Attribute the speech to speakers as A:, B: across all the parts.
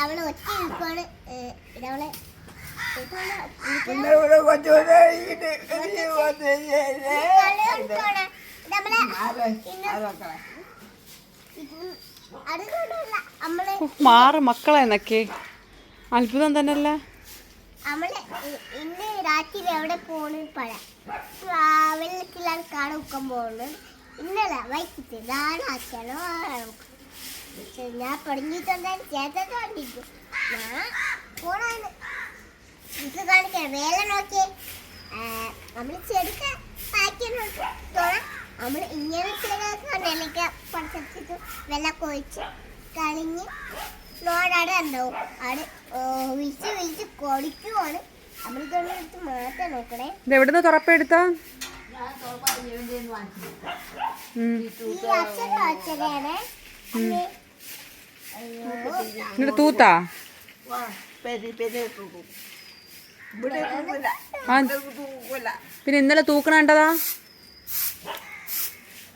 A: അവള് ഒറ്റ ഇരിപ്പാണ് അവളെ
B: മാറ് മക്കളെ എന്നൊക്കെ അത്ഭുതം തന്നെയല്ല.
A: നമ്മള് ഇന്ന് രാത്രി എവിടെ പോണ് പറയാം. വെള്ളത്തിലാണ് കാട് വെക്കാൻ പോകുന്നത്. ഇന്നലെ വൈകിട്ട് നാളാക്കിയാലോ ഞാൻ തുടങ്ങിയിട്ടുണ്ടായി ചേട്ടൻ കണ്ടിട്ടു. ഞാൻ പോണാണ് ഇത് കാണിക്കണം. വേല നോക്കിയേ, നമ്മൾ ചെടുക്ക പാക്കിയോണം. നമ്മൾ ഇങ്ങനെ ചിലക്ക് പഠിച്ചിട്ട് വെള്ളമൊക്കെ ഒഴിച്ച് കളിഞ്ഞ് നോടാട് ഉണ്ടാവും. അവിടെ വിളിച്ച് വിളിച്ച് കൊടിക്കുവാണ്. നമ്മൾ ഇതൊന്നെടുത്ത് മാറ്റാൻ നോക്കണേ.
B: ഇത് എവിടുന്ന് തുറപ്പെടുത്താ?
A: ഈ അച്ഛനാണ്
B: എന്നിട്ട് തൂത്താ പിന്നെ ഇന്നലെ തൂക്കണണ്ടതാ?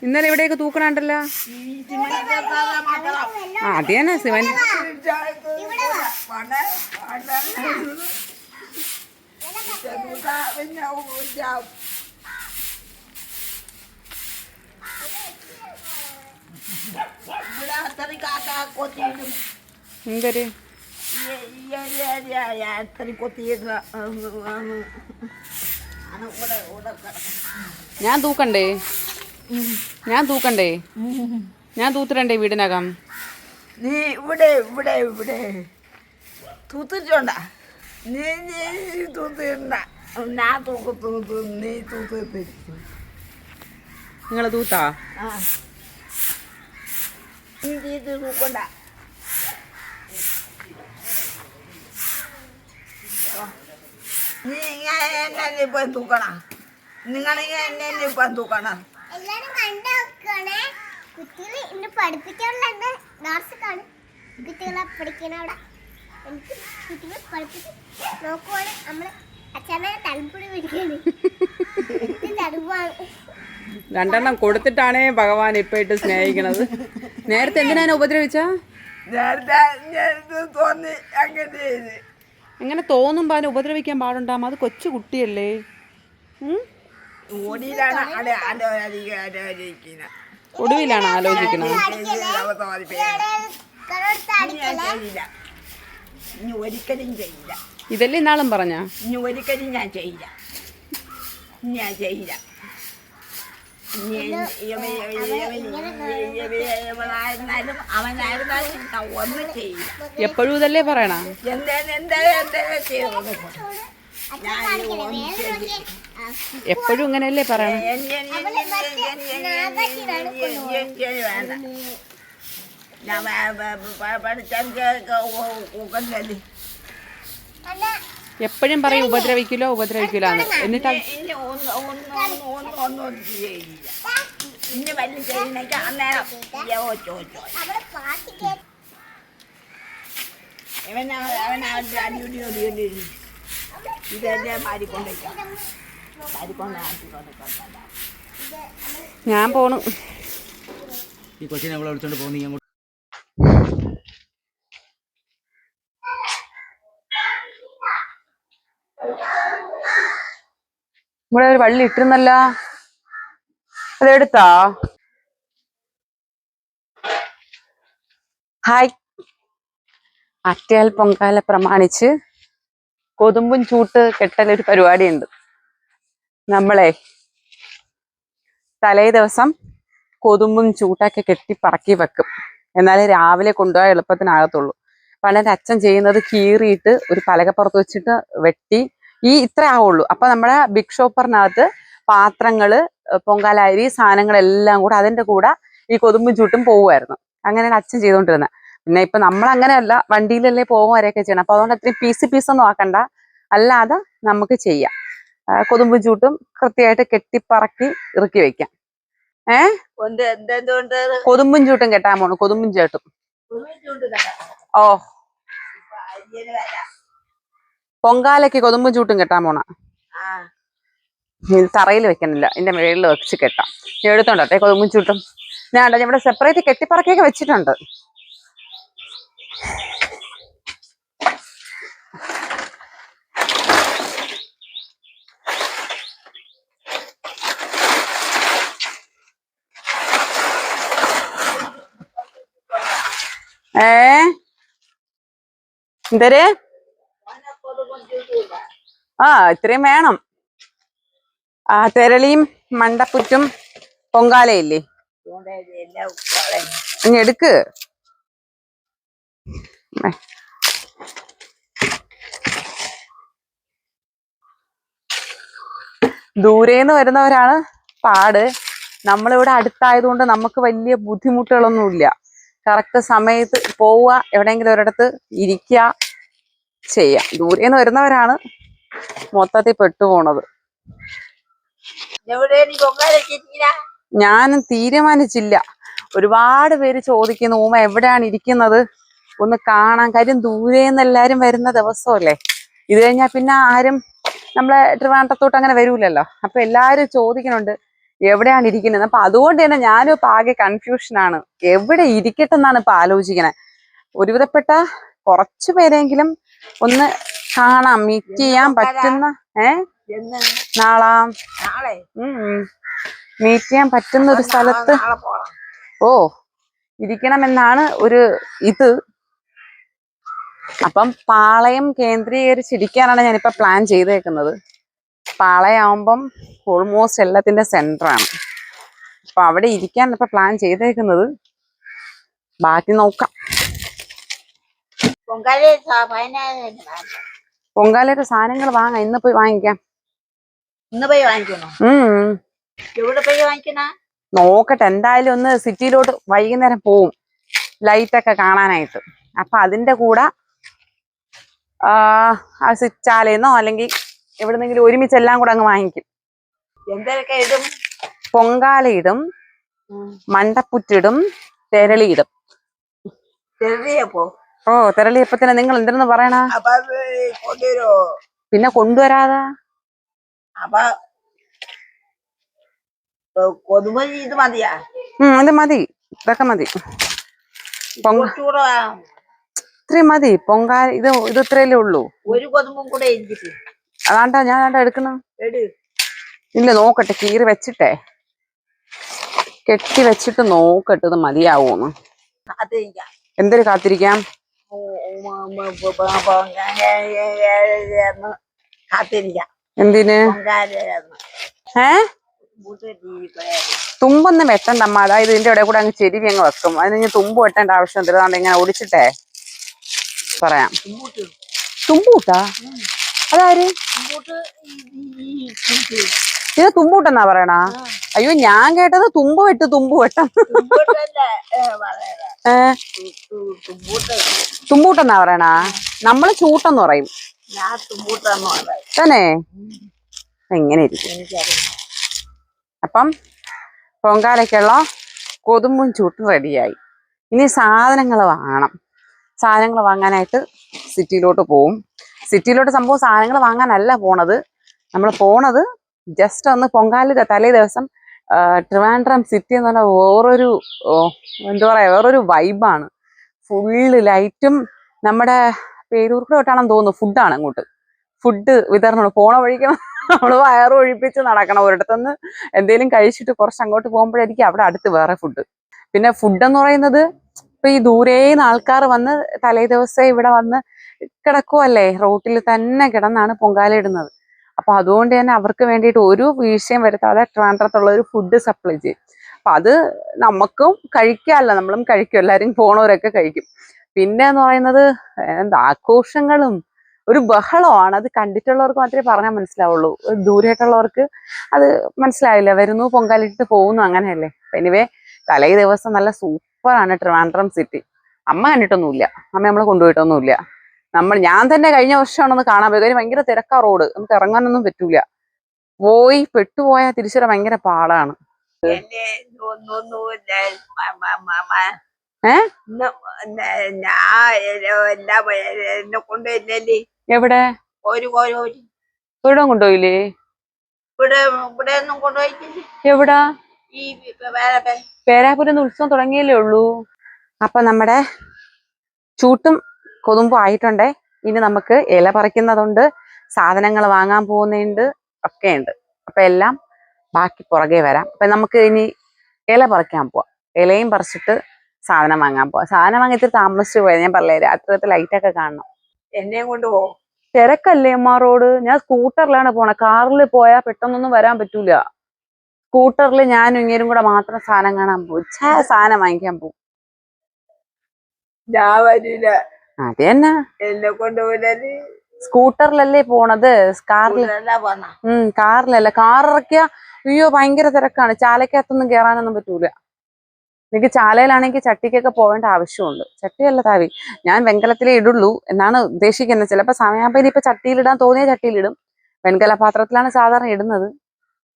B: ഇന്നലെ ഇവിടെയൊക്കെ തൂക്കണണ്ടല്ലോ. ആ അത് തന്നെ ശിവൻ. എന്തൊരു ഞാൻ തൂക്കണ്ടേ? ഞാൻ തൂത്തിരണ്ടേ വീടിനകം?
C: നീ ഇവിടെ ഇവിടെ ഇവിടെ തൂത്തിട്ടോണ്ട. നീ നീ തൂത്തിണ്ട. ഞാൻ തൂക്കത്തു നീ തൂത്ത്.
B: നിങ്ങൾ തൂത്താ?
C: നീ തീർത്ത് തൂക്കണ്ട. നീ എന്നെ ഇപ്പം തൂക്കണ. നിങ്ങളിങ്ങനെ എന്നെ ഇപ്പം തൂക്കണ.
A: എല്ലാരും കണ്ടോക്കണേ. കുട്ടികളെ ഇന്ന് പഠിപ്പിക്കാനുള്ള ഡാൻസാണ് കുട്ടികളെ പഠിക്കണ അവിടെ. എനിക്ക് കുട്ടികളെ പഠിപ്പിച്ച് നോക്കുവാണ്. നമ്മള് അച്ഛനെ തണുപ്പൊടി പിടിക്കാണ്. തണുപ്പാണ്.
B: രണ്ടെണ്ണം കൊടുത്തിട്ടാണേ ഭഗവാൻ ഇപ്പൊ ഇട്ട് സ്നേഹിക്കണത്. നേരത്തെ എന്തിനാണ് ഉപദ്രവിച്ച?
C: തോന്നി അങ്ങനെ.
B: എങ്ങനെ തോന്നുമ്പോ അതിനെ ഉപദ്രവിക്കാൻ പാടുണ്ടാമോ? അത് കൊച്ചു കുട്ടിയല്ലേ. ഒടുവിലാണ് ആലോചിക്കുന്നത്.
C: ഒരിക്കലും ചെയ്യില്ല.
B: ഇതല്ലേ ഇന്നാളും പറഞ്ഞ?
C: ഇനി ഒരിക്കലും ഞാൻ ചെയ്യില്ല. അവനായിരുന്നാലും ഒന്നും ചെയ്യില്ല.
B: എപ്പോഴും ഇതല്ലേ പറയണ? എപ്പോഴും ഇങ്ങനെയല്ലേ പറയണ? എപ്പോഴും പറയും ഉപദ്രവിക്കില്ലോ ഉപദ്രവിക്കില്ലാന്ന്. എന്നിട്ട് ഞാൻ പോണു.
D: ഈ കൊച്ചിനെ അവളെ വിളിച്ചോണ്ട് പോകുന്ന
B: ഇവിടെ ഒരു വള്ളി ഇട്ടിരുന്നല്ല, അതെടുത്താ? ഹായ്. ആറ്റുകാൽ പൊങ്കാല പ്രമാണിച്ച് കൊതുമ്പും ചൂട്ട് കെട്ടലൊരു പരിപാടിയുണ്ട്. നമ്മളെ തലേ ദിവസം കൊതുമ്പും ചൂട്ടൊക്കെ കെട്ടി പറക്കി വെക്കും. എന്നാലേ രാവിലെ കൊണ്ടുപോയാൽ എളുപ്പത്തിനാകത്തുള്ളൂ. പണ്ട് അച്ഛൻ ചെയ്യുന്നത് കീറിയിട്ട് ഒരു പലകപ്പുറത്ത് വെച്ചിട്ട് വെട്ടി ഇത്ര ആവുള്ളൂ. അപ്പൊ നമ്മുടെ ബിഗ് ഷോപ്പറിനകത്ത് പാത്രങ്ങള്, പൊങ്കാല അരി, സാധനങ്ങളെല്ലാം കൂടെ അതിന്റെ കൂടെ ഈ കൊതുമ്പും ചൂട്ടും പോകുമായിരുന്നു. അങ്ങനെയാണ് അച്ഛൻ ചെയ്തുകൊണ്ടിരുന്നത്. പിന്നെ ഇപ്പൊ നമ്മൾ അങ്ങനെയല്ല, വണ്ടിയിലല്ലേ പോകുവരെയൊക്കെ ചെയ്യണം. അപ്പൊ അതുകൊണ്ട് അത്രയും പീസൊന്നും ആക്കണ്ട, അല്ലാതെ നമുക്ക് ചെയ്യാം. കൊതുമ്പും ചൂട്ടും കൃത്യമായിട്ട് കെട്ടിപ്പറക്കി ഇറുക്കി വെക്കാം. കൊതുമ്പും ചൂട്ടും കെട്ടാൻ പോണു. കൊതുമ്പും ചേട്ടും. ഓ, പൊങ്കാലയ്ക്ക് കൊതുമ്പും ചൂട്ടും കെട്ടാൻ പോണ. തറയിൽ വെക്കണില്ല, ഇതിന്റെ മേളിൽ വെച്ച് കെട്ടാം. എടുത്തോണ്ടേ കൊതുമ്പും ചൂട്ടും. ഞാൻ ഇവിടെ സെപ്പറേറ്റ് കെട്ടിപ്പറക്കിയൊക്കെ വെച്ചിട്ടുണ്ട്. എന്തര് ഇത്രയും വേണം. തെരളിയും മണ്ടപ്പുറ്റും പൊങ്കാലയില്ലേ, ഇനി എടുക്ക്. ദൂരേന്ന് വരുന്നവരാണ് പാട്. നമ്മളിവിടെ അടുത്തായതുകൊണ്ട് നമുക്ക് വലിയ ബുദ്ധിമുട്ടുകളൊന്നുമില്ല. കറക്റ്റ് സമയത്ത് പോവുക, എവിടെയെങ്കിലും ഒരിടത്ത് ഇരിക്കുക, ചെയ്യാം. ദൂരേന്ന് വരുന്നവരാണ് മൊത്തത്തിൽ പെട്ടുപോണത്. ഞാൻ തീരുമാനിച്ചില്ല. ഒരുപാട് പേര് ചോദിക്കുന്നു ഊമ എവിടെയാണ് ഇരിക്കുന്നത് ഒന്ന് കാണാൻ. കാര്യം ദൂരേന്ന് എല്ലാരും വരുന്ന ദിവസമല്ലേ. ഇത് കഴിഞ്ഞാൽ പിന്നെ ആരും നമ്മളെ ട്രിവാൻഡ്രത്തോട്ട് അങ്ങനെ വരൂലല്ലോ. അപ്പൊ എല്ലാരും ചോദിക്കുന്നുണ്ട് എവിടെയാണ് ഇരിക്കുന്നത്. അപ്പൊ അതുകൊണ്ട് തന്നെ ഞാനും ഇപ്പൊ ആകെ കൺഫ്യൂഷനാണ്. എവിടെ ഇരിക്കട്ടെ എന്നാണ് ഇപ്പൊ ആലോചിക്കണേ. ഒരുവിധപ്പെട്ട കുറച്ചു പേരെങ്കിലും ഒന്ന് കാണാം, മീറ്റ് ചെയ്യാൻ പറ്റുന്ന നാളെ മീറ്റ് ചെയ്യാൻ പറ്റുന്ന ഒരു സ്ഥലത്ത് ഇരിക്കണമെന്നാണ് ഒരു ഇത്. അപ്പം പാളയം കേന്ദ്രീകരിച്ചിരിക്കാനാണ് ഞാനിപ്പോ പ്ലാൻ ചെയ്തേക്കുന്നത്. പാളയം ആവുമ്പം ഓൾമോസ്റ്റ് എല്ലാത്തിന്റെ സെന്ററാണ്. അപ്പൊ അവിടെ ഇരിക്കാൻ ഇപ്പൊ പ്ലാൻ ചെയ്തേക്കുന്നത്. ബാക്കി നോക്കാം. പൊങ്കാലയുടെ സാധനങ്ങൾ വാങ്ങാം. ഇന്ന് പോയി വാങ്ങിക്കാം.
C: എവിടെ പോയി വാങ്ങിക്കണ
B: നോക്കട്ടെ. എന്തായാലും ഒന്ന് സിറ്റിയിലോട്ട് വൈകുന്നേരം പോവും ലൈറ്റൊക്കെ കാണാനായിട്ട്. അപ്പൊ അതിന്റെ കൂടെ ചാലേന്നോ അല്ലെങ്കിൽ എവിടുന്നെങ്കിലും ഒരുമിച്ച് എല്ലാം കൂടെ അങ്ങ് വാങ്ങിക്കും.
C: എന്തൊക്കെ ഇടും?
B: പൊങ്കാലയിടും, മണ്ടപ്പുറ്റിടും, തെരളിയിടും. തെരളിയപ്പത്തിന് നിങ്ങൾ എന്തെന്ന് പറയണ? പിന്നെ കൊണ്ടുവരാതാ.
C: ഇത് മതിയാ?
B: ഇത് മതി, ഇതൊക്കെ മതി. ഇത്രയും മതി പൊങ്കാല. ഇത് ഇത്രയല്ലേ ഉള്ളൂ.
C: ഒരു കൊതുമ്പും കൂടെ
B: അതാണ്ടാ ഞാൻ എടുക്കണ. ഇല്ല, നോക്കട്ടെ. കീറി വെച്ചിട്ടേ കെട്ടി വെച്ചിട്ട് നോക്കട്ടെ ഇത് മതിയാവൂന്ന്. എന്തൊരു കാത്തിരിക്കാം. എന്തിന്? തുമ്പൊന്നും വെട്ടണ്ടമ്മ. അതായത് ഇതിന്റെ ഇടയിൽ കൂടെ അങ്ങ് ചെരുവി അങ്ങ് വെക്കും. അതിന് തുമ്പ് വെട്ടേണ്ട ആവശ്യം എന്തിനാണ്ട് ഇങ്ങനെ ഒടിച്ചിട്ടേ പറയാം. തുമ്പൂട്ടാ? അതാര്? ഇത് തുമ്പൂട്ടെന്നാ പറയണ? അയ്യോ, ഞാൻ കേട്ടത് തുമ്പ് വെട്ട്, തുമ്പ് വെട്ടം. തുമ്പൂട്ടെന്നാ പറയണ. നമ്മള് ചൂട്ടെന്ന് പറയും. തന്നെ എങ്ങനെ ഇരിക്കും. അപ്പം പൊങ്കാലയ്ക്കുള്ള കൊതുമ്പും ചൂട്ടും റെഡിയായി. ഇനി സാധനങ്ങൾ വാങ്ങണം. സാധനങ്ങൾ വാങ്ങാനായിട്ട് സിറ്റിയിലോട്ട് പോവും. സിറ്റിയിലോട്ട് സംഭവം സാധനങ്ങൾ വാങ്ങാനല്ല പോണത്. നമ്മൾ പോണത് ജസ്റ്റ് ഒന്ന് പൊങ്കാല തലേ ദിവസം ട്രിവാൻഡ്രം സിറ്റി എന്ന് പറഞ്ഞാൽ വേറൊരു എന്താ പറയാ, വേറൊരു വൈബാണ്. ഫുള്ള് ലൈറ്റും. നമ്മുടെ പേരൂർക്കൂടെ തൊട്ടാണെന്ന് തോന്നുന്നു ഫുഡാണ്. അങ്ങോട്ട് ഫുഡ് വിതരണം. പോണ വഴിക്ക് നമ്മള് വയറ് ഒഴിപ്പിച്ച് നടക്കണം. ഒരിടത്തുനിന്ന് എന്തെങ്കിലും കഴിച്ചിട്ട് കുറച്ച് അങ്ങോട്ട് പോകുമ്പോഴായിരിക്കും അവിടെ അടുത്ത് വേറെ ഫുഡ്. പിന്നെ ഫുഡ് എന്ന് പറയുന്നത് ഇപ്പൊ ഈ ദൂരേന്ന് ആൾക്കാർ വന്ന് തലേ ദിവസം ഇവിടെ വന്ന് കിടക്കുവല്ലേ, റോട്ടിൽ തന്നെ കിടന്നാണ് പൊങ്കാല ഇടുന്നത്. അപ്പൊ അതുകൊണ്ട് തന്നെ അവർക്ക് വേണ്ടിയിട്ട് ഒരു വീഴ്ചയും വരുത്താതെ ട്രിവാൻഡ്രത്തുള്ള ഒരു ഫുഡ് സപ്ലൈ ചെയ്യും. അപ്പൊ അത് നമുക്കും കഴിക്കാമല്ലോ, നമ്മളും കഴിക്കും, എല്ലാരും പോണവരൊക്കെ കഴിക്കും. പിന്നെ എന്ന് പറയുന്നത് എന്താ ആഘോഷങ്ങളും ഒരു ബഹളമാണ്. അത് കണ്ടിട്ടുള്ളവർക്ക് മാത്രമേ പറഞ്ഞാൽ മനസ്സിലാവുള്ളൂ. ദൂരമായിട്ടുള്ളവർക്ക് അത് മനസ്സിലാവില്ല. വരുന്നു, പൊങ്കാലിട്ട് പോകുന്നു, അങ്ങനെയല്ലേ. എനിവേ തലേ ദിവസം നല്ല സൂപ്പറാണ് ട്രിവാൻഡ്രം സിറ്റി. അമ്മ കണ്ടിട്ടൊന്നുമില്ല, അമ്മ നമ്മളെ കൊണ്ടുപോയിട്ടൊന്നുമില്ല. ഞാൻ തന്നെ കഴിഞ്ഞ വർഷമാണൊന്ന് കാണാൻ പോയത്. ഭയങ്കര തിരക്കാ റോഡ്, നമുക്ക് ഇറങ്ങാനൊന്നും പറ്റൂല. പോയി പെട്ടുപോയാൽ തിരിച്ചുവരാൻ ഭയങ്കര പാടാണ്.
C: എന്നെ കൊണ്ടുവരില്ലേ?
B: എവിടെ? ഇവിടെ കൊണ്ടുപോയില്ലേ?
C: ഇവിടെ ഒന്നും കൊണ്ടുപോയിട്ടില്ല.
B: എവിടാ?
C: ഈ വേറെ
B: പേരാപുരം ഉത്സവം തുടങ്ങിയല്ലേ ഉള്ളൂ. അപ്പൊ നമ്മുടെ ചൂട്ടും കൊതുമ്പും ആയിട്ടുണ്ടേ. ഇനി നമുക്ക് ഇല പറിക്കുന്നതുണ്ട്, സാധനങ്ങൾ വാങ്ങാൻ പോകുന്നുണ്ട്, ഒക്കെ ഉണ്ട്. അപ്പൊ എല്ലാം ബാക്കി പുറകെ വരാം. അപ്പൊ നമുക്ക് ഇനി ഇല പറിക്കാൻ പോവാം. ഇലയും പറിച്ചിട്ട് സാധനം വാങ്ങാൻ പോവാം. സാധനം വാങ്ങി ഇത്തിരി താമസിച്ചു പോയത് ഞാൻ പറഞ്ഞേ. രാത്രിയത്തെ ലൈറ്റൊക്കെ കാണണം.
C: എന്നെയും കൊണ്ട് പോകും.
B: തിരക്കല്ലേ അമ്മ റോഡ്? ഞാൻ സ്കൂട്ടറിലാണ് പോണേ. കാറിൽ പോയാൽ പെട്ടെന്നൊന്നും വരാൻ പറ്റൂല. സ്കൂട്ടറിൽ ഞാനും ഇങ്ങേരും കൂടെ മാത്രം സാധനം കാണാൻ പോകും. സാധനം വാങ്ങിക്കാൻ പോകും.
C: ഞാൻ വരില്ല.
B: അത് തന്നെ,
C: എന്നെ കൊണ്ടുപോലേ.
B: സ്കൂട്ടറിലല്ലേ പോണത്, കാറിൽ. കാറിലല്ല. കാർ ഇറക്കിയ അയ്യോ ഭയങ്കര തിരക്കാണ്. ചാലക്കകത്തൊന്നും കയറാനൊന്നും പറ്റൂല. എനിക്ക് ചാലയിലാണെങ്കിൽ ചട്ടിക്കൊക്കെ പോകേണ്ട ആവശ്യമുണ്ട്. ചട്ടിയല്ല താവി, ഞാൻ വെങ്കലത്തിലേ ഇടുള്ളൂ എന്നാണ് ഉദ്ദേശിക്കുന്നത്. ചിലപ്പോൾ സമയാകുമ്പോൾ ഇനിയിപ്പോൾ ചട്ടിയിലിടാൻ തോന്നിയ ചട്ടിയിലിടും. വെങ്കല പാത്രത്തിലാണ് സാധാരണ ഇടുന്നത്.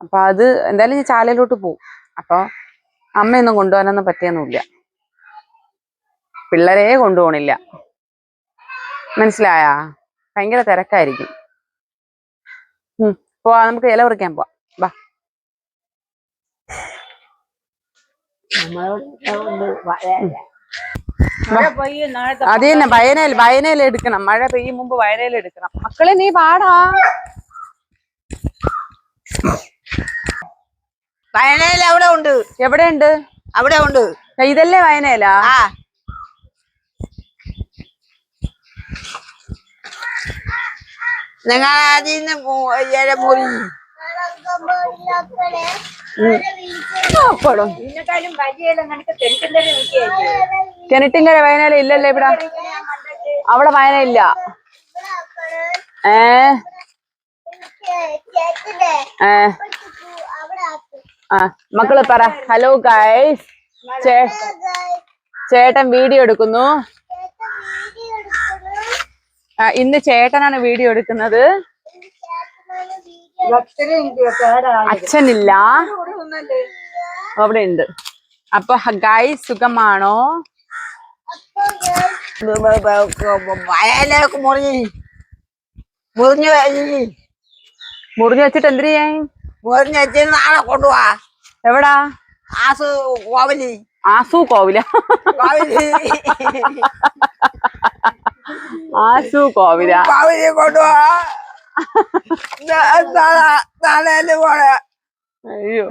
B: അപ്പൊ അത് എന്തായാലും ഞാൻ ചാലയിലോട്ട് പോകും. അപ്പൊ അമ്മയൊന്നും കൊണ്ടുപോകാനൊന്നും പറ്റിയൊന്നുമില്ല. പിള്ളേരെ കൊണ്ടുപോകണില്ല, മനസ്സിലായാ? ഭയങ്കര തിരക്കായിരിക്കും. പോവാ, നമുക്ക് ഇല പറിക്കാൻ പോവാം. വാ. അത് തന്നെ, വയനയിൽ എടുക്കണം. മഴ പെയ്യും മുമ്പ് വയനയിൽ എടുക്കണം. മക്കളെ നീ പാടാ.
C: വയനയിൽ അവിടെ ഉണ്ട്.
B: എവിടെ ഉണ്ട്?
C: അവിടെ ഉണ്ട്.
B: ഇതല്ലേ വയനയിലാ?
C: നിങ്ങൾ അതിന്ന് ഇല മുറി
B: കിണറ്റിങ്കര വയനാല ഇല്ലല്ലേ ഇവിടെ? അവിടെ വയനയില്ല. മക്കള് പറ. ഹലോ ഗൈസ്, ചേട്ടൻ വീഡിയോ എടുക്കുന്നു. ഇന്ന് ചേട്ടനാണ് വീഡിയോ എടുക്കുന്നത്. അച്ഛനില്ല, അവിടെ ഉണ്ട്. അപ്പൊ ഗൈസ് സുഖമാണോ?
C: വയലേക്ക് മുറിഞ്ഞു
B: വെച്ചിട്ട് എന്തിനു ചെയ്യാൻ?
C: മുറിഞ്ഞു വെച്ചിട്ട് നാളെ കൊണ്ടുപോവാ.
B: എവിടാ?
C: ആസു കോവിലി.
B: ആസു കോവില? ആസു കോവില
C: കോവിലി കൊണ്ടുപോവാ. നാളെ പോണേ.
B: അയ്യോ.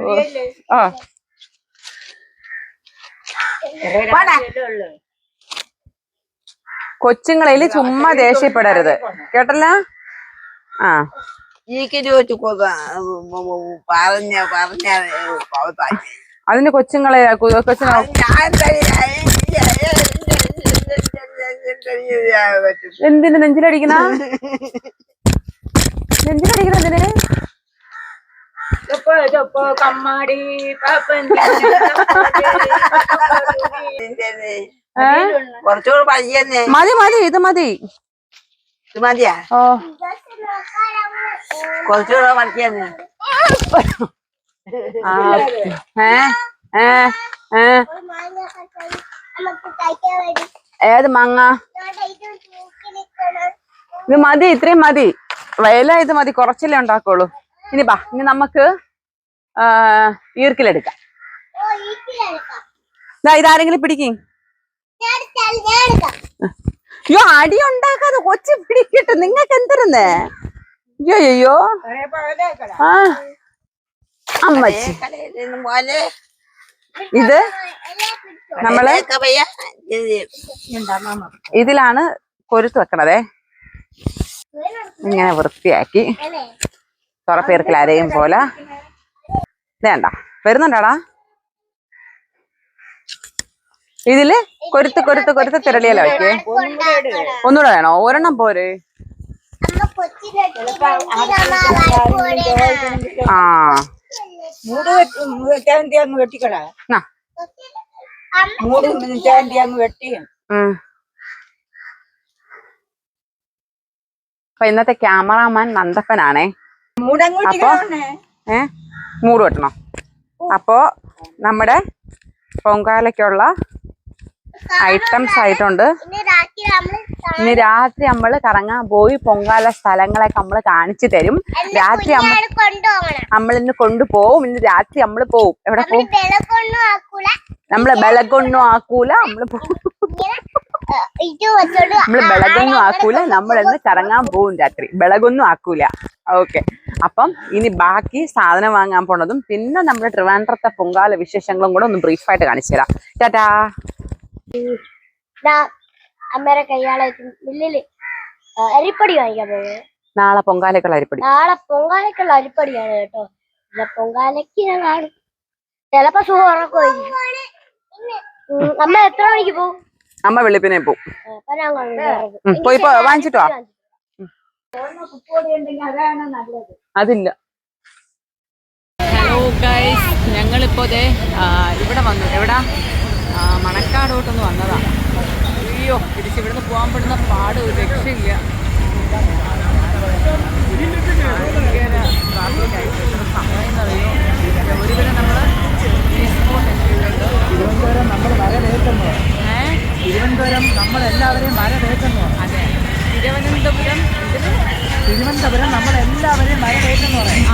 B: കൊച്ചുങ്ങളേല് ചുമ്മാ ദേഷ്യപ്പെടരുത്, കേട്ടല്ല? അതിന് കൊച്ചുങ്ങളെ എന്തിന് നെഞ്ചിലടിക്കണ? നെഞ്ചിലടിക്കണ എന്തിന്?
C: കമ്മാടി കുറച്ചുകൂടെ പയ്യന്നെ.
B: മതി മതി, ഇത് മതി.
C: ഇത് മതിയാ?
B: ഓ,
C: കുറച്ചുകൂടെ പയ്യന്നെ.
B: ഏത് മാങ്ങ? ഇത് മതി, ഇത്രയും മതി. വില ഇത് മതി, കുറച്ചല്ലേ ഉണ്ടാക്കുള്ളൂ. ഇനി ബാ, ഇനി നമുക്ക് ഈർക്കിലെടുക്കാം. ഇതാരെങ്കിലും പിടിക്കും. അയ്യോ, അടി ഉണ്ടാക്കാതെ കൊച്ചു പിടിക്കട്ടെ. നിങ്ങൾക്ക് എന്തരുന്നേ? അയ്യോ അമ്മച്ചി, ഇത് നമ്മള് ഇതിലാണ് കൊരുത്ത് വെക്കണതേ. ഇങ്ങനെ വൃത്തിയാക്കി തുറപ്പേർക്കിൽ അരയും പോലെ. വേണ്ട, വരുന്നുണ്ടാടാ. ഇതില് കൊരുത്ത് കൊരുത്ത് കൊരുത്ത് തിരളിയല വയ്ക്കേ. ഒന്നുകൂടെ വേണോ? ഒരെണ്ണം പോരെ?
C: വെട്ടിക്കടാ. വെട്ടി.
B: അപ്പൊ ഇന്നത്തെ ക്യാമറാമാൻ നന്ദപ്പനാണേ. അപ്പൊ മൂട് വെട്ടണം. അപ്പോ നമ്മുടെ പൊങ്കാലയ്ക്കുള്ള ഐറ്റംസ് ആയിട്ടുണ്ട്. ഇനി രാത്രി നമ്മള് കറങ്ങാൻ പോയി പൊങ്കാല സ്ഥലങ്ങളൊക്കെ നമ്മള് കാണിച്ചു തരും. രാത്രി നമ്മളിന്ന് കൊണ്ടുപോവും. ഇന്ന് രാത്രി നമ്മള് പോവും. എവിടെ പോവും? നമ്മള് ബലകൊന്നും ആക്കൂല. നമ്മള് ബലകൊന്നും ആക്കൂല. നമ്മളിന്ന് കറങ്ങാൻ പോവും രാത്രി. ബലകൊന്നും ആക്കൂല. ഓക്കെ. അപ്പം ഇനി ബാക്കി സാധനം വാങ്ങാൻ പോണതും പിന്നെ നമ്മുടെ ട്രിവാൻഡ്രത്തെ പൊങ്കാല വിശേഷങ്ങളും കൂടെ ഒന്ന് ബ്രീഫായിട്ട് കാണിച്ചു തരാം. ടാറ്റാ.
A: അമ്മേരെ കയ്യാളായിട്ട് മില്ലില് അരിപ്പൊടി വാങ്ങിക്കാൻ പോയത്.
B: നാളെ പൊങ്കാലക്കുള്ള അരിപ്പൊടി.
A: നാളെ പൊങ്കാലക്കുള്ള അരിപ്പൊടിയാണ് കേട്ടോ. പൊങ്കാലക്ക് ഞാൻ കാണും. ചിലപ്പോ ചോറൊക്കെ അമ്മ എത്ര മണിക്ക് പോവും?
B: അമ്മ വെളുപ്പിനെ പോവും.
A: അപ്പൊ ഞാൻ
B: പോയി വാങ്ങിച്ചിട്ടോ? അതില്ല. ഹലോ ഗൈസ്, ഞങ്ങളിപ്പോ ഇവിടെ വന്നു. എവിടാ? മണക്കാടോട്ടൊന്ന് വന്നതാ. അയ്യോ, തിരിച്ച് ഇവിടുന്ന് പോകാൻ പെടുന്ന പാട് ഒരു രക്ഷയില്ല. സമയം അറിയോ? ഒരുവിധം നമ്മള്
D: തിരുവനന്തപുരം നമ്മൾ നമ്മളെല്ലാവരെയും വരവേറ്റെന്ന് പറയും.
B: അതെ, തിരുവനന്തപുരം
D: നമ്മളെല്ലാവരെയും വരവേറ്റെന്ന് പറയും.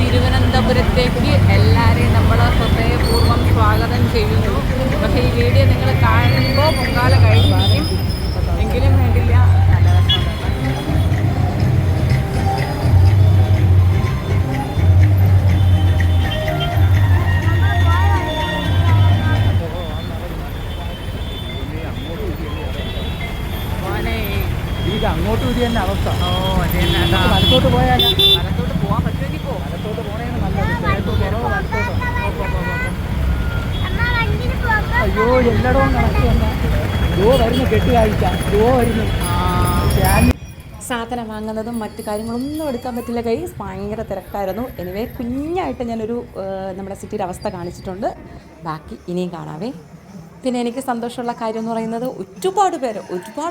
B: തിരുവനന്തപുരത്തേക്ക് എല്ലാവരെയും നമ്മൾ ഹൃദയപൂർവ്വം സ്വാഗതം ചെയ്യുന്നു. പക്ഷേ ഈ വീഡിയോ നിങ്ങൾ കാണുമ്പോൾ പൊങ്കാല കഴിഞ്ഞിരിക്കും. എങ്കിലും വേണ്ടില്ല, നല്ല രസമുണ്ട്.
D: ഇത് അങ്ങോട്ടും ഇത് തന്നെ അവസ്ഥ.
B: ഓ അതെ,
D: വലത്തോട്ട് പോയാൽ
B: വലത്തോട്ട് പോകാൻ പറ്റുമെങ്കിൽ പോകും.
D: വലത്തോട്ട് പോകണേന്ന് നല്ലത്. അയ്യോ, എല്ലായിടവും കണക്ക് തന്നെ. വരുന്നു കെട്ടുകാഴ്ച വരുന്നു.
E: സാധനം വാങ്ങുന്നതും മറ്റു കാര്യങ്ങളൊന്നും എടുക്കാൻ പറ്റില്ല ഗൈസ്, ഭയങ്കര തിരക്കായിരുന്നു. എനിവേ കുഞ്ഞായിട്ട് ഞാനൊരു നമ്മുടെ സിറ്റിയുടെ അവസ്ഥ കാണിച്ചിട്ടുണ്ട്. ബാക്കി ഇനിയും കാണാവേ. പിന്നെ എനിക്ക് സന്തോഷമുള്ള കാര്യം എന്ന് പറയുന്നത് ഒരുപാട്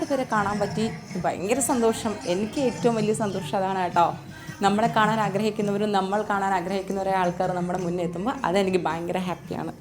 E: പേരെ കാണാൻ പറ്റി. ഭയങ്കര സന്തോഷം. എനിക്ക് ഏറ്റവും വലിയ സന്തോഷം അതാണ് കേട്ടോ. നമ്മളെ കാണാൻ ആഗ്രഹിക്കുന്നവരും നമ്മൾ കാണാൻ ആഗ്രഹിക്കുന്ന ഒരേ ആൾക്കാർ നമ്മുടെ മുന്നേ എത്തുമ്പോൾ അതെനിക്ക് ഭയങ്കര ഹാപ്പിയാണ്.